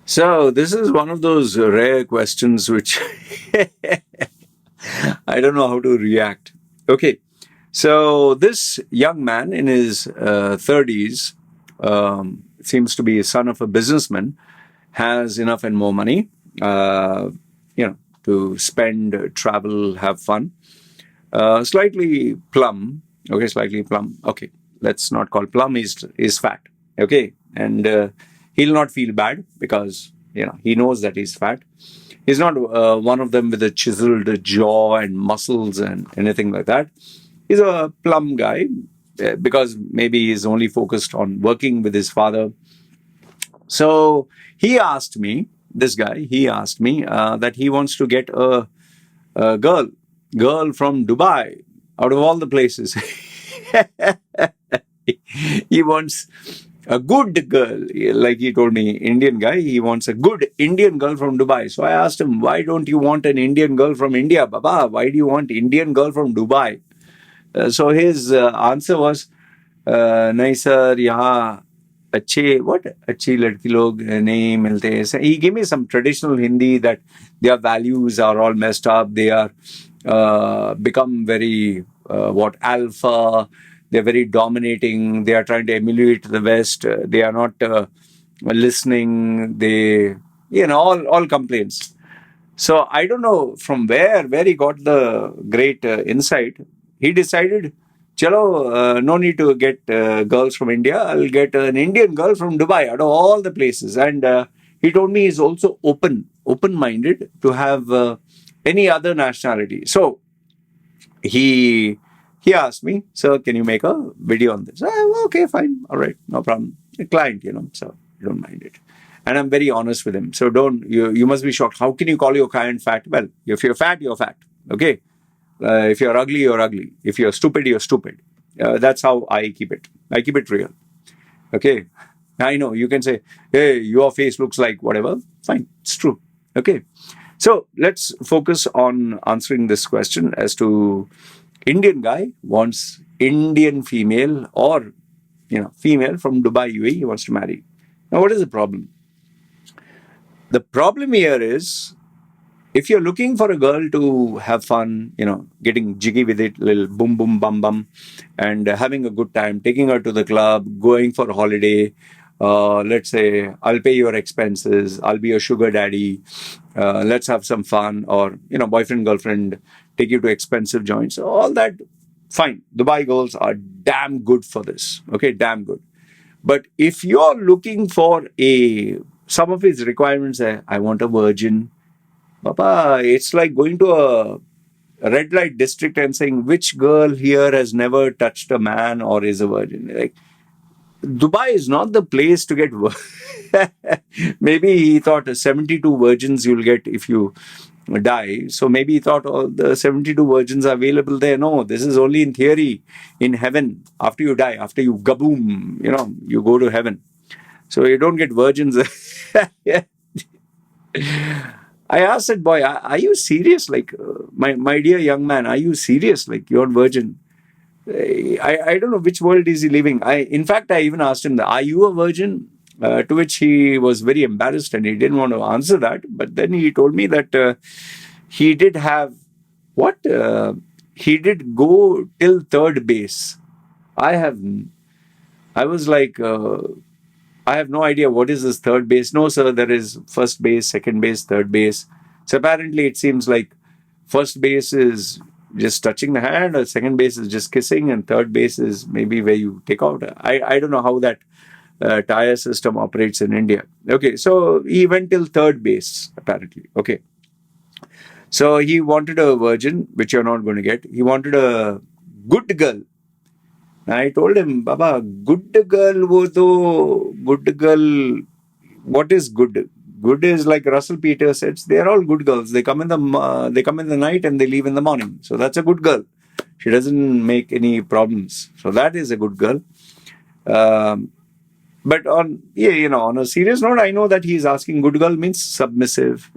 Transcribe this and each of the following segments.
So this is one of those rare questions which I don't know how to react. Okay, so this young man in his 30s seems to be a son of a businessman, has enough and more money, uh, to spend, travel, have fun. Slightly plum. Okay, slightly plum. Okay, let's not call plum. Is fat. Okay, and he'll not feel bad because he knows that he's fat. He's not one of them with a chiseled jaw and muscles and anything like that. He's a plum guy because maybe he's only focused on working with his father. So he asked me, this guy, he asked me that he wants to get a girl from Dubai, out of all the places. He wants a good girl, like he told me, Indian guy. He wants a good Indian girl from Dubai. So I asked him, why don't you want an Indian girl from India, Baba? Why do you want Indian girl from Dubai? So his answer was, नहीं sir यहाँ अच्छे what अच्छी लड़की लोग नहीं मिलते हैं. So he gave me some traditional Hindi that their values are all messed up. They are become very alpha. They're very dominating. They are trying to emulate the West. They are not listening. They all complaints. So I don't know from where he got the great insight. He decided, chalo, no need to get girls from India. I'll get an Indian girl from Dubai out of all the places. And he told me he's also open-minded to have any other nationality. So he asked me, sir, can you make a video on this? Okay, fine, all right, no problem. A client, so you don't mind it. And I'm very honest with him. So don't you must be shocked. How can you call your client fat? Well, if you're fat, you're fat. Okay. If you're ugly, you're ugly. If you're stupid, you're stupid. That's how I keep it. I keep it real. Okay. I know you can say, hey, your face looks like whatever. Fine. It's true. Okay. So let's focus on answering this question as to Indian guy wants Indian female or female from Dubai, UAE, he wants to marry. Now, what is the problem? The problem here is if you're looking for a girl to have fun, getting jiggy with it, little boom, boom, bum, bum, and having a good time, taking her to the club, going for a holiday, let's say, I'll pay your expenses, I'll be your sugar daddy, let's have some fun, or, boyfriend, girlfriend, take you to expensive joints, all that, fine. Dubai girls are damn good for this, okay, damn good. But if you're looking for some of his requirements, I want a virgin, Papa, it's like going to a red light district and saying which girl here has never touched a man or is a virgin. Like Dubai is not the place to get. Maybe he thought 72 virgins you'll get if you die. So maybe he thought all the 72 virgins are available there. No, this is only in theory. In heaven, after you die, after you gaboom, you go to heaven. So you don't get virgins. I asked that boy, are you serious? Like, my dear young man, are you serious? Like, you're virgin. I don't know which world is he living. In fact, I even asked him, are you a virgin? To which he was very embarrassed and he didn't want to answer that. But then he told me that he did have, what? He did go till third base. I was like, I have no idea what is this third base. No, sir, there is first base, second base, third base. So apparently it seems like first base is just touching the hand, or second base is just kissing, and third base is maybe where you take out. I don't know how that tire system operates in India. Okay, so he went till third base, apparently. Okay. So he wanted a virgin, which you're not going to get. He wanted a good girl. I told him, Baba, good girl, good girl, what is good? Good is like Russell Peters said, they are all good girls. They come in the night and they leave in the morning. So that's a good girl. She doesn't make any problems. So that is a good girl. But on a serious note, I know that he's asking good girl means submissive,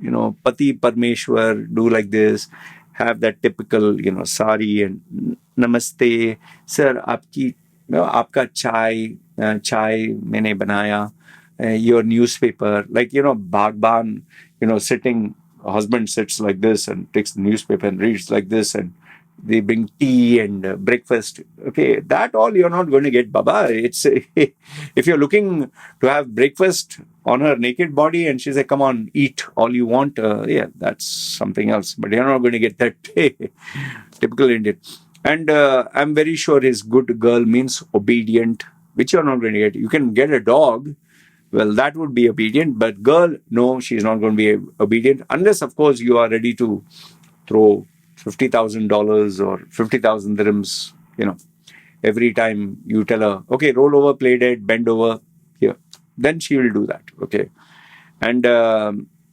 Pati Parmeshwar, do like this, have that typical, sari and namaste, sir, आपका चाय मैंने बनाया, your newspaper, like, Bhagban, sitting, husband sits like this and takes the newspaper and reads like this, and they bring tea and breakfast. Okay, that all you're not going to get, Baba. It's if you're looking to have breakfast on her naked body and she's like, come on, eat all you want, yeah, that's something else. But you're not going to get that. Typical Indian. And I'm very sure his good girl means obedient, which you're not going to get. You can get a dog. Well, that would be obedient, but girl, no, she's not going to be obedient unless, of course, you are ready to throw $50,000 or 50,000 dirhams, every time you tell her, okay, roll over, play dead, bend over, here. Then she will do that, okay? And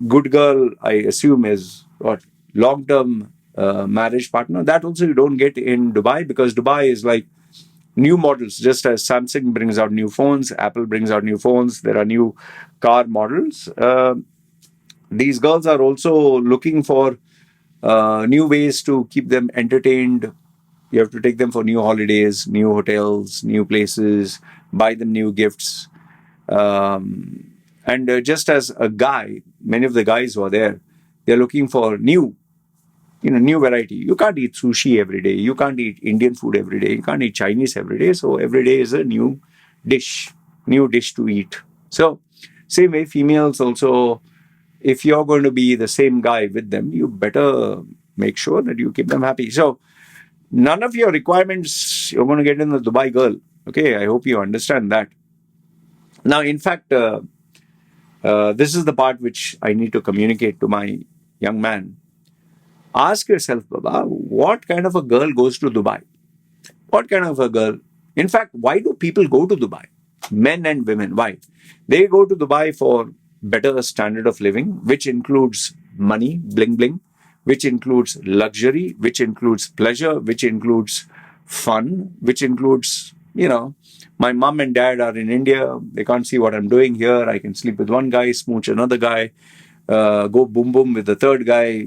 good girl, I assume, is what? Long-term marriage partner. That also you don't get in Dubai, because Dubai is like new models. Just as Samsung brings out new phones, Apple brings out new phones, there are new car models. These girls are also looking for new ways to keep them entertained. You have to take them for new holidays, new hotels, new places, buy them new gifts. And just as a guy, many of the guys who are there, they're looking for new variety. You can't eat sushi every day. You can't eat Indian food every day. You can't eat Chinese every day. So every day is a new dish to eat. So same way, females also, if you're going to be the same guy with them, you better make sure that you keep them happy. So none of your requirements you're going to get in the Dubai girl. Okay, I hope you understand that. Now, in fact, this is the part which I need to communicate to my young man. Ask yourself, Baba, what kind of a girl goes to Dubai? What kind of a girl? In fact, why do people go to Dubai? Men and women, why? They go to Dubai for better standard of living, which includes money, bling bling, which includes luxury, which includes pleasure, which includes fun, which includes, my mom and dad are in India. They can't see what I'm doing here. I can sleep with one guy, smooch another guy, go boom boom with the third guy.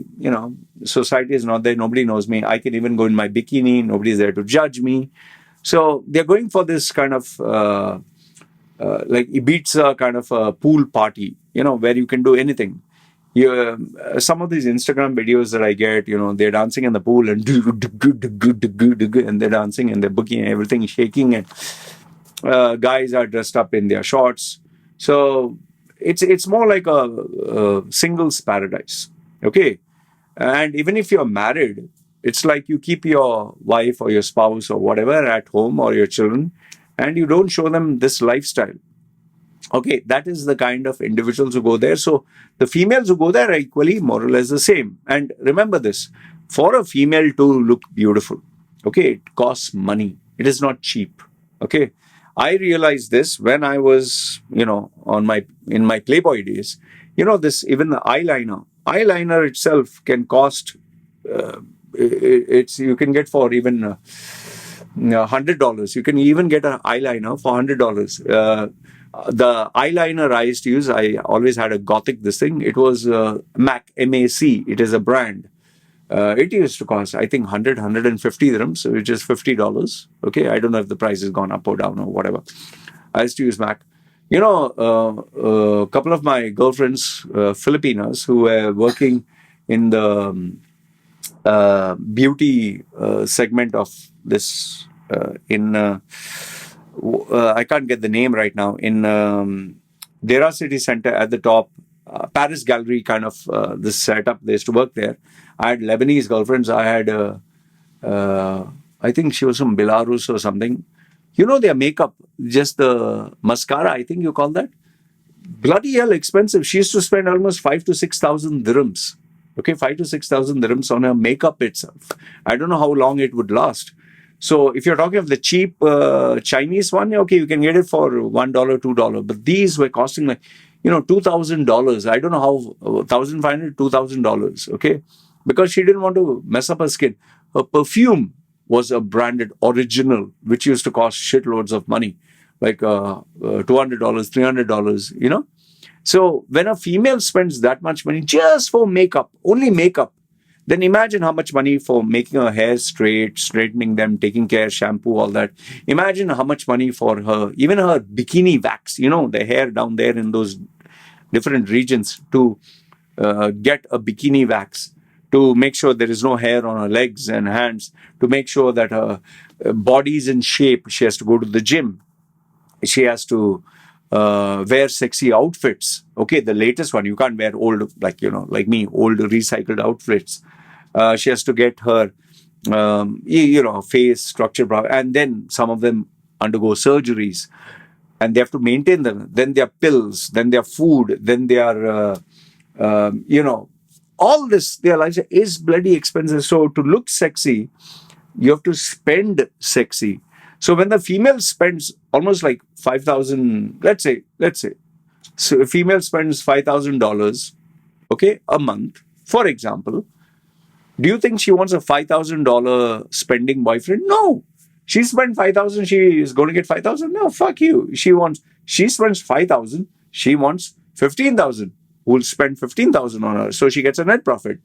Society is not there. Nobody knows me. I can even go in my bikini. Nobody's there to judge me. So they're going for this kind of like Ibiza kind of a pool party, where you can do anything. Some of these Instagram videos that I get, they're dancing in the pool and they're dancing and they're booking, everything shaking, and guys are dressed up in their shorts. So it's more like a singles paradise, okay? And even if you're married, it's like you keep your wife or your spouse or whatever at home, or your children, and you don't show them this lifestyle. Okay, that is the kind of individuals who go there. So the females who go there are equally more or less the same. And remember this, for a female to look beautiful, okay, it costs money. It is not cheap. Okay. I realized this when I was, in my Playboy days, this, even the eyeliner itself can cost, you can get for even $100. You can even get an eyeliner for $100. The eyeliner I used to use, I always had a Gothic this thing. It was MAC, M-A-C. It is a brand. It used to cost, I think, 150 dirhams, which is $50. Okay, I don't know if the price has gone up or down or whatever. I used to use MAC. A couple of my girlfriends, Filipinas, who were working in the beauty segment of this I can't get the name right now, in Dera City Center at the top, Paris Gallery kind of this setup. They used to work there. I had Lebanese girlfriends. I had, I think she was from Belarus or something. Their makeup, just the mascara, I think you call that. Bloody hell expensive. She used to spend almost 5,000 to 6,000 dirhams. Okay, 5,000 to 6,000 dirhams on her makeup itself. I don't know how long it would last. So if you're talking of the cheap Chinese one, okay, you can get it for $1, $2. But these were costing like, $2,000. I don't know how, $1,500, $2,000. Okay, because she didn't want to mess up her skin. Her perfume was a branded original, which used to cost shitloads of money, like $200, $300. So when a female spends that much money just for makeup, only makeup, then imagine how much money for making her hair straight, straightening them, taking care, shampoo, all that. Imagine how much money for her, even her bikini wax, the hair down there in those different regions, to get a bikini wax, to make sure there is no hair on her legs and hands, to make sure that her body is in shape. She has to go to the gym. She has to wear sexy outfits. Okay, the latest one. You can't wear old, like me, old recycled outfits. She has to get her, face structure, and then some of them undergo surgeries, and they have to maintain them. Then their pills, then their food, then their, all this. Their life is bloody expensive. So to look sexy, you have to spend sexy. So when the female spends almost like 5,000, let's say, so a female spends $5,000, okay, a month, for example, do you think she wants a $5,000 spending boyfriend? No. She spent 5,000, she is going to get 5,000? No, fuck you. She spends 5,000, she wants 15,000. Who will spend 15,000 on her? So she gets a net profit.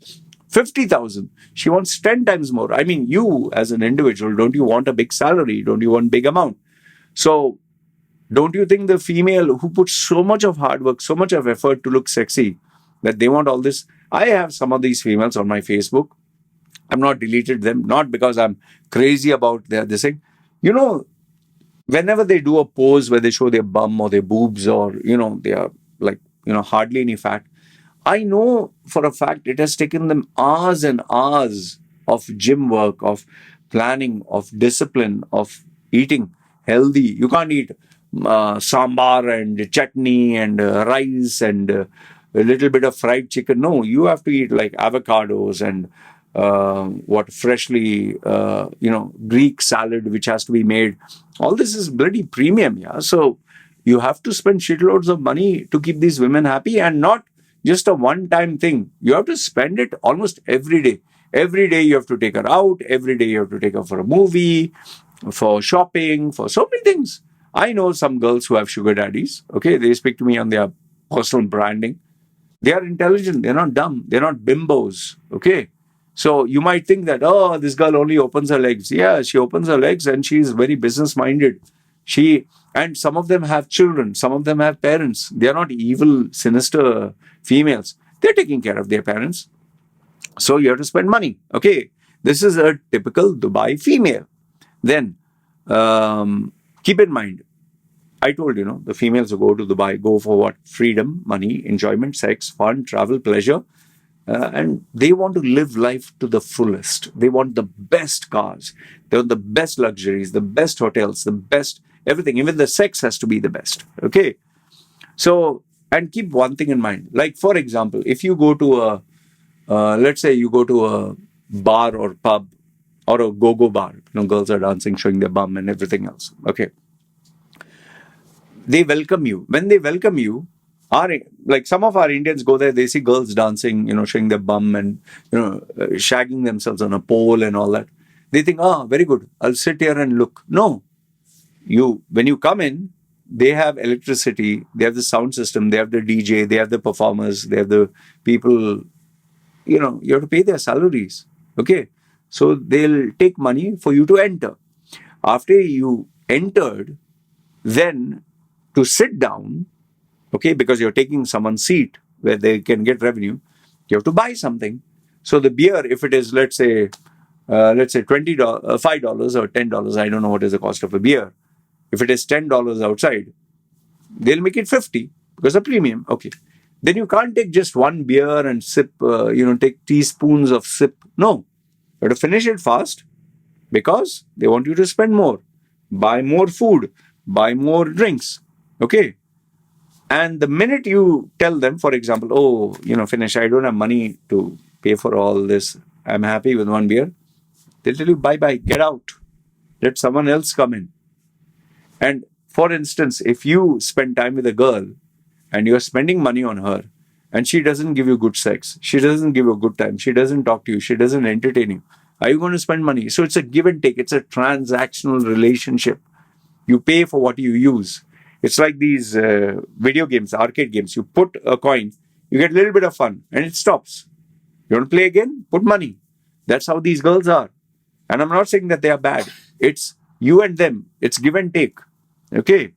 50,000. She wants 10 times more. I mean, you as an individual, don't you want a big salary? Don't you want big amount? So don't you think the female who puts so much of hard work, so much of effort to look sexy, that they want all this? I have some of these females on my Facebook. I'm not deleted them, not because I'm crazy about this thing. Whenever they do a pose where they show their bum or their boobs, or, they are like, hardly any fat, I know for a fact it has taken them hours and hours of gym work, of planning, of discipline, of eating healthy. You can't eat sambar and chutney and rice and a little bit of fried chicken. No, you have to eat like avocados and freshly, Greek salad, which has to be made. All this is bloody premium, yeah. So you have to spend shitloads of money to keep these women happy, and not just a one-time thing. You have to spend it almost every day. Every day you have to take her out. Every day you have to take her for a movie, for shopping, for so many things. I know some girls who have sugar daddies. Okay, they speak to me on their personal branding. They are intelligent. They're not dumb. They're not bimbos. Okay. So you might think that, oh, this girl only opens her legs. Yeah, she opens her legs and she is very business-minded. And some of them have children. Some of them have parents. They are not evil, sinister females. They're taking care of their parents. So you have to spend money. Okay. This is a typical Dubai female. Then, keep in mind, I told you, the females who go to Dubai go for what? Freedom, money, enjoyment, sex, fun, travel, pleasure. And they want to live life to the fullest. They want the best cars. They want the best luxuries, the best hotels, the best everything. Even the sex has to be the best. Okay. So, and keep one thing in mind. Like, for example, if you go to let's say you go to a bar or pub or a go-go bar, girls are dancing, showing their bum and everything else. Okay. They welcome you. When they welcome you, some of our Indians go there, they see girls dancing, showing their bum and, shagging themselves on a pole and all that. They think, very good. I'll sit here and look. No. When you come in, they have electricity, they have the sound system, they have the DJ, they have the performers, they have the people, you have to pay their salaries. Okay. So they'll take money for you to enter. After you entered, then to sit down, okay, because you're taking someone's seat where they can get revenue, you have to buy something. So the beer, if it is, let's say $20, $5 or $10, I don't know what is the cost of a beer. If it is $10 outside, they'll make it 50 because of premium. Okay. Then you can't take just one beer and sip, take teaspoons of sip. No. You have to finish it fast because they want you to spend more, buy more food, buy more drinks. Okay. And the minute you tell them, for example, finish, I don't have money to pay for all this, I'm happy with one beer, they'll tell you, bye-bye, get out. Let someone else come in. And for instance, if you spend time with a girl and you're spending money on her and she doesn't give you good sex, she doesn't give you a good time, she doesn't talk to you, she doesn't entertain you, are you going to spend money? So it's a give and take. It's a transactional relationship. You pay for what you use. It's like these video games, arcade games. You put a coin, you get a little bit of fun and it stops. You want to play again? Put money. That's how these girls are. And I'm not saying that they are bad. It's you and them. It's give and take. Okay.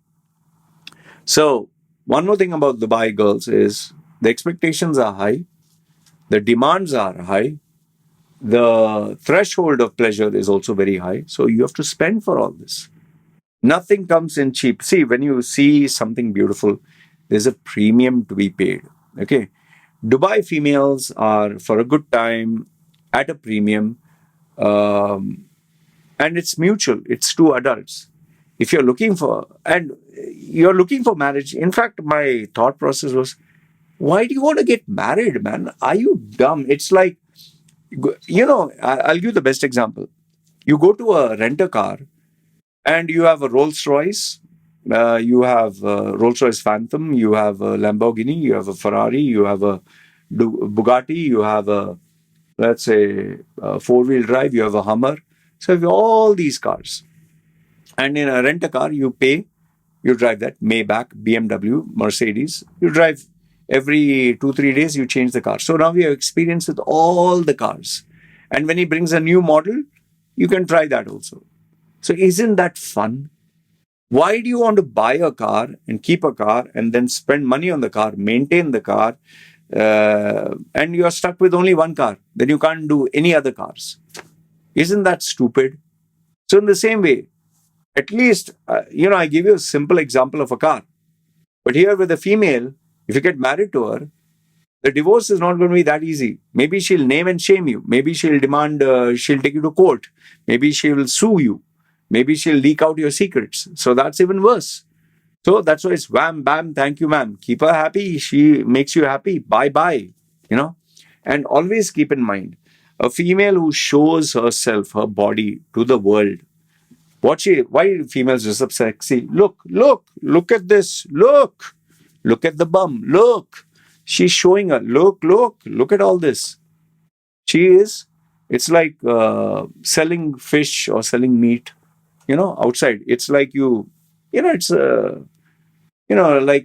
So, one more thing about Dubai girls is the expectations are high, the demands are high, the threshold of pleasure is also very high. So, you have to spend for all this. Nothing comes in cheap. See, when you see something beautiful, there's a premium to be paid. Okay. Dubai females are for a good time at a premium, um, and it's mutual. It's two adults. If you're looking for marriage. In fact, my thought process was, why do you want to get married, man? Are you dumb? It's like, I'll give you the best example. You go to a rent a car and you have a Rolls Royce, you have a Rolls Royce Phantom, you have a Lamborghini, you have a Ferrari, you have a Bugatti, you have a, let's say, a four-wheel drive, you have a Hummer. So you have all these cars. And in a rent a car, you drive that Maybach, BMW, Mercedes. You drive every 2-3 days, you change the car. So now we have experience with all the cars. And when he brings a new model, you can try that also. So isn't that fun? Why do you want to buy a car and keep a car and then spend money on the car, maintain the car, and you're stuck with only one car? Then you can't do any other cars. Isn't that stupid? So in the same way, at least, I give you a simple example of a car. But here with a female, if you get married to her, the divorce is not going to be that easy. Maybe she'll name and shame you. Maybe she'll demand, she'll take you to court. Maybe she will sue you. Maybe she'll leak out your secrets. So that's even worse. So that's why it's wham, bam, thank you, ma'am. Keep her happy. She makes you happy. Bye, bye. And always keep in mind, a female who shows herself, her body to the world. Why females dress up sexy? Look at this. Look at the bum. Look. She's showing her. Look at all this. It's like selling fish or selling meat, outside. It's like it's like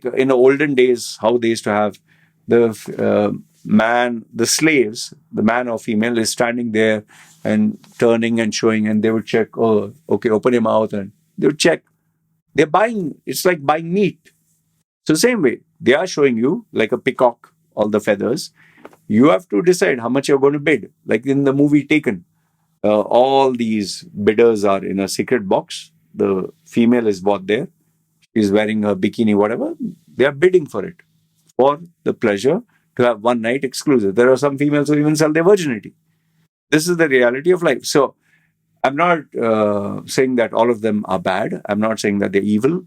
in the olden days, how they used to have the slaves, the man or female is standing there and turning and showing, and they would check, oh, okay, open your mouth, and they would check. It's like buying meat. So, same way, they are showing you like a peacock, all the feathers. You have to decide how much you're going to bid. Like in the movie Taken, all these bidders are in a secret box. The female is bought there. She's wearing a bikini, whatever. They are bidding for it, for the pleasure to have one night exclusive. There are some females who even sell their virginity. This is the reality of life. So I'm not saying that all of them are bad. I'm not saying that they're evil.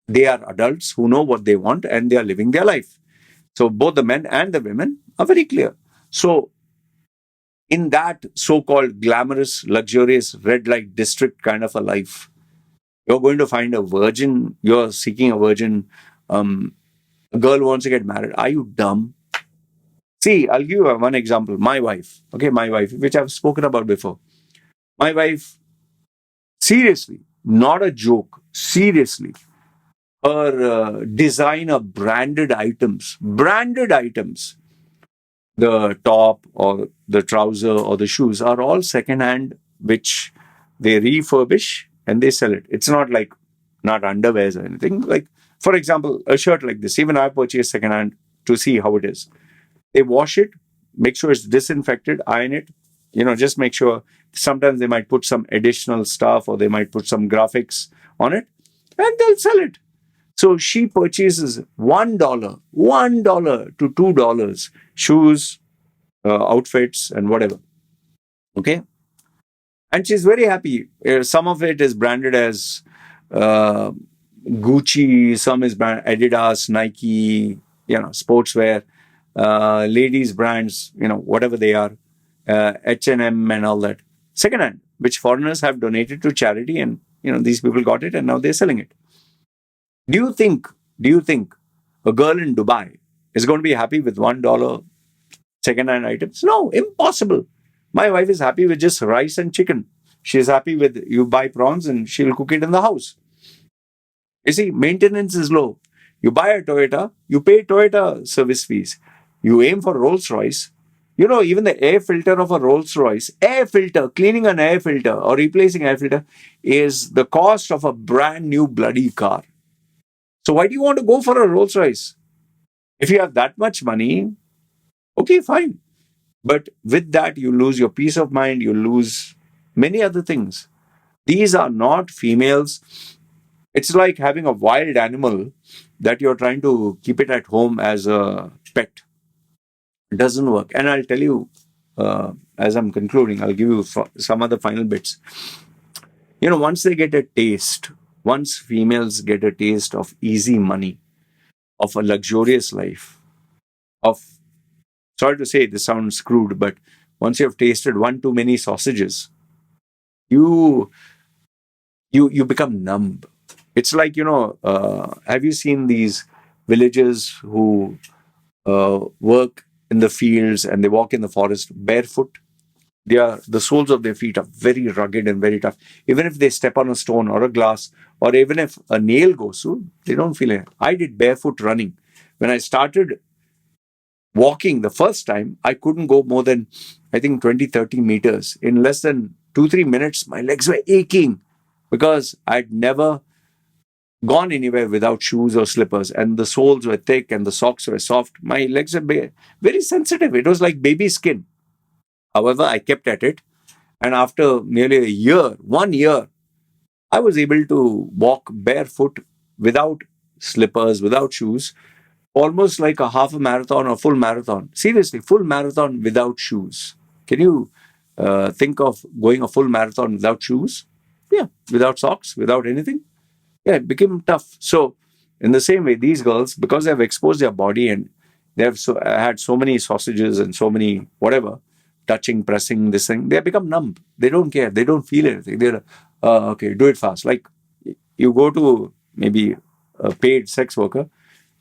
They are adults who know what they want and they are living their life. So both the men and the women are very clear. So in that so-called glamorous, luxurious, red light district kind of a life, you're going to find a virgin, you're seeking a virgin, a girl wants to get married. Are you dumb? See, I'll give you one example. My wife, which I've spoken about before. My wife, seriously, not a joke, seriously, her designer branded items, the top or the trouser or the shoes are all secondhand, which they refurbish and they sell it. It's not like not underwears or anything. Like, for example, a shirt like this, even I purchased secondhand to see how it is. They wash it, make sure it's disinfected, iron it, just make sure. Sometimes they might put some additional stuff or they might put some graphics on it and they'll sell it. So she purchases $1 to $2 shoes, outfits, and whatever. Okay. And she's very happy. Some of it is branded as Gucci, some is branded Adidas, Nike, sportswear, ladies brands, whatever they are, H&M and all that. Secondhand, which foreigners have donated to charity, and these people got it and now they're selling it. Do you think a girl in Dubai is going to be happy with $1 secondhand items? No, impossible. My wife is happy with just rice and chicken. She's happy with you buy prawns and she'll cook it in the house. You see, maintenance is low. You buy a Toyota, you pay Toyota service fees. You aim for Rolls Royce, Even the air filter of a Rolls Royce, air filter, cleaning an air filter or replacing air filter is the cost of a brand new bloody car. So why do you want to go for a Rolls Royce? If you have that much money, okay, fine. But with that, you lose your peace of mind, you lose many other things. These are not females. It's like having a wild animal that you're trying to keep it at home as a pet. It doesn't work. And I'll tell you, as I'm concluding, I'll give you some other final bits. Once they get a taste, once females get a taste of easy money, of a luxurious life, of, sorry to say, this sounds crude, but once you have tasted one too many sausages, you you become numb. It's like, have you seen these villagers who work in the fields and they walk in the forest barefoot? The soles of their feet are very rugged and very tough. Even if they step on a stone or a glass, or even if a nail goes through, they don't feel it. I did barefoot running. When I started walking the first time, I couldn't go more than, I think, 20, 30 meters. In less than 2, 3 minutes, my legs were aching because I'd never gone anywhere without shoes or slippers, and the soles were thick and the socks were soft. My legs were very sensitive. It was like baby skin. However, I kept at it. And after nearly a year, 1 year, I was able to walk barefoot without slippers, without shoes, almost like a half a marathon or full marathon. Seriously, full marathon without shoes. Can you think of going a full marathon without shoes? Yeah, without socks, without anything. Yeah, it became tough. So, in the same way, these girls, because they have exposed their body and they have had so many sausages and so many whatever, touching, pressing, this thing, they have become numb. They don't care. They don't feel anything. They're, okay, do it fast. Like you go to maybe a paid sex worker,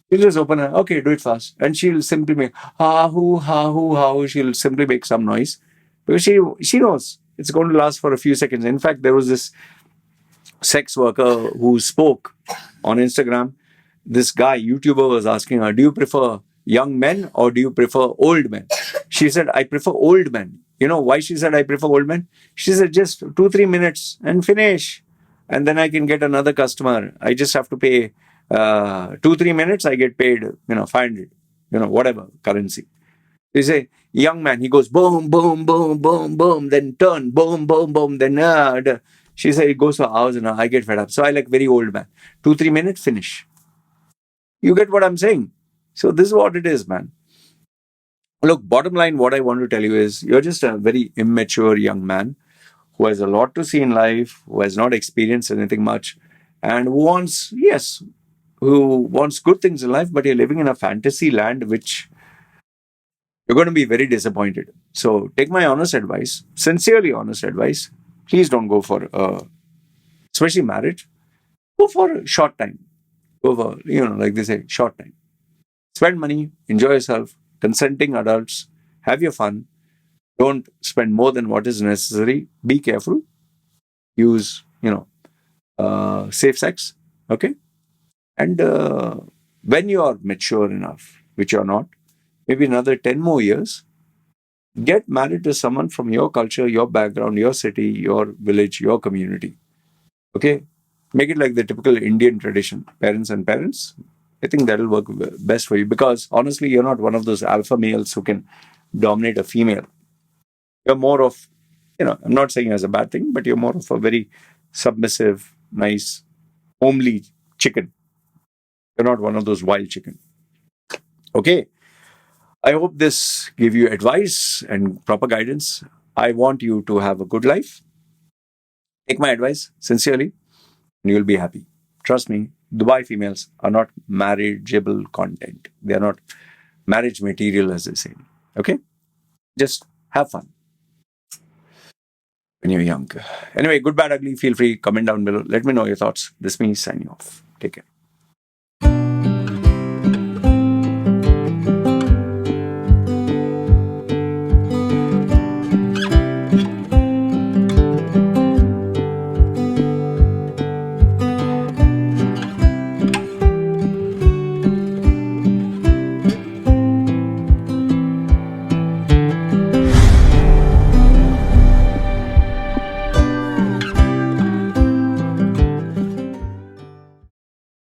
you just open her, okay, do it fast. And she'll simply make ha hoo, ha hoo, ha hoo. She'll simply make some noise because she knows it's going to last for a few seconds. In fact, there was this sex worker who spoke on Instagram. This guy, YouTuber, was asking her, do you prefer young men or do you prefer old men? She said, I prefer old men. You know why she said, I prefer old men? She said, just 2, 3 minutes and finish. And then I can get another customer. I just have to pay 2, 3 minutes. I get paid, 500, whatever currency. You say, young man, he goes boom, boom, boom, boom, boom, then turn, boom, boom, boom, then she said it goes for hours and hours. I get fed up. So I like very old man. 2, 3 minutes, finish. You get what I'm saying? So this is what it is, man. Look, bottom line, what I want to tell you is you're just a very immature young man who has a lot to see in life, who has not experienced anything much, and who wants good things in life, but you're living in a fantasy land which you're going to be very disappointed. So take my honest advice, sincerely honest advice. Please don't go for, especially marriage. Go for a short time. Go for, like they say, short time. Spend money, enjoy yourself, consenting adults, have your fun. Don't spend more than what is necessary. Be careful. Use, safe sex. Okay. And when you are mature enough, which you're not, maybe another 10 more years, get married to someone from your culture, your background, your city, your village, your community. Okay? Make it like the typical Indian tradition, parents and parents. I think that'll work best for you because honestly, you're not one of those alpha males who can dominate a female. You're more of, I'm not saying as a bad thing, but you're more of a very submissive, nice, homely chicken. You're not one of those wild chicken. Okay? I hope this gave you advice and proper guidance. I want you to have a good life. Take my advice sincerely, and you'll be happy. Trust me, Dubai females are not marriageable content. They are not marriage material, as they say. Okay? Just have fun when you're young. Anyway, good, bad, ugly, feel free. Comment down below. Let me know your thoughts. This means signing off. Take care.